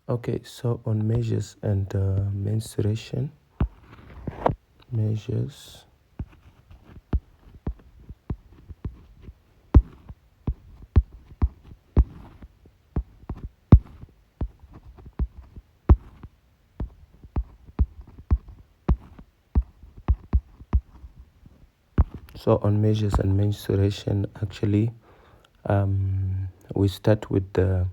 Okay, so on measures and mensuration, measures, so on measures and mensuration, actually, we start with the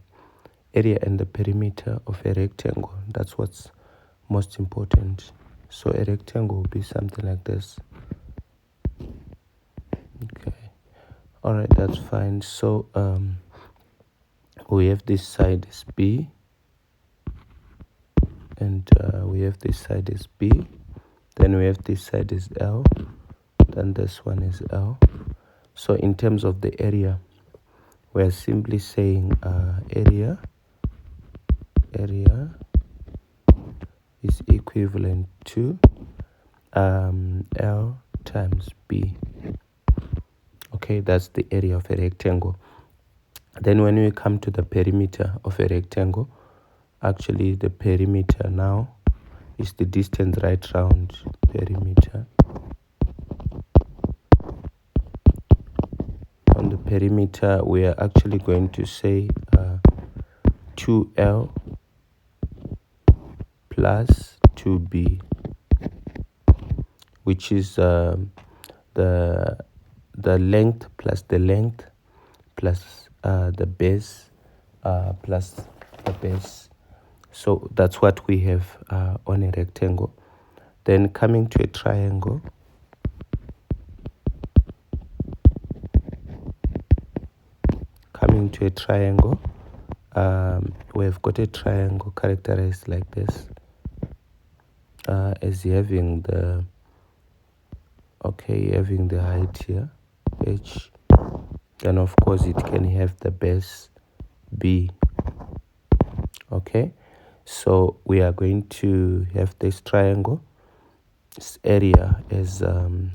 area and the perimeter of a rectangle. That's what's most important. So a rectangle will be something like this. Okay, all right, that's fine. So we have this side is B, and we have this side is B, then we have this side is L, then this one is L. So in terms of the area, we're simply saying area is equivalent to L times B. Okay, that's the area of a rectangle. Then when we come to the perimeter of a rectangle, actually the perimeter now is the distance right round perimeter. On the perimeter, we are actually going to say 2L plus 2B, which is the length plus the length plus the base plus the base. So that's what we have on a rectangle. Then coming to a triangle, we've got a triangle characterized like this, as having the height here, h, and of course it can have the base b. Okay, so we are going to have this triangle. This area is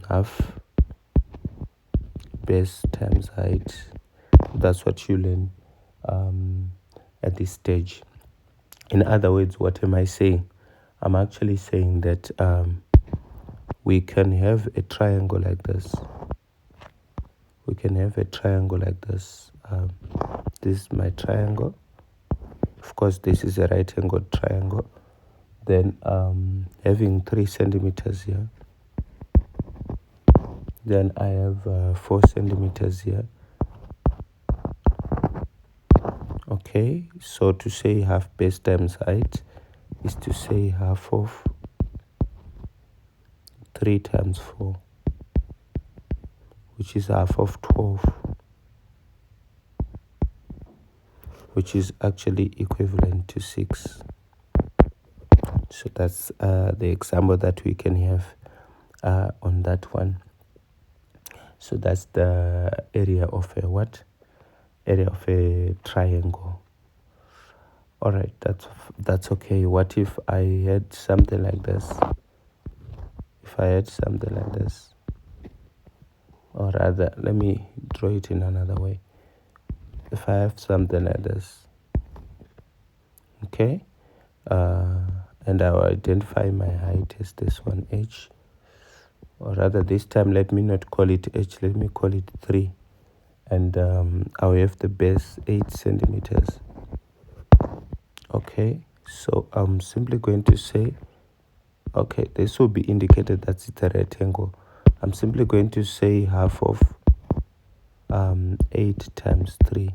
half base times height. That's what you learn at this stage. In other words, what am I saying? I'm actually saying that we can have a triangle like this. This is my triangle. Of course, this is a right angled triangle. Then having 3 centimeters here. Then I have 4 centimeters here. Okay, so to say half base times height is to say half of 3 times 4, which is half of 12, which is actually equivalent to 6. So that's the example that we can have on that one. So that's the area of a what? Area of a triangle. All right, that's okay. What if I had something like this? Or rather, let me draw it in another way. If I have something like this, okay, and I will identify my height as this one, h, or rather this time let me not call it h, let me call it 3, and I will have the base 8 centimeters. Okay, so I'm simply going to say, okay, this will be indicated that it's a rectangle. I'm simply going to say half of 8 times 3,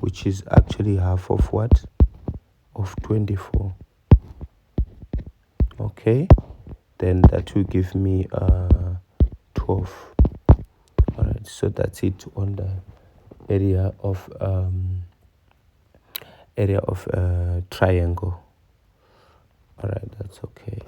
which is actually half of what? Of 24. Okay, then that will give me 12. All right, so that's it on the area of triangle. All right, that's okay.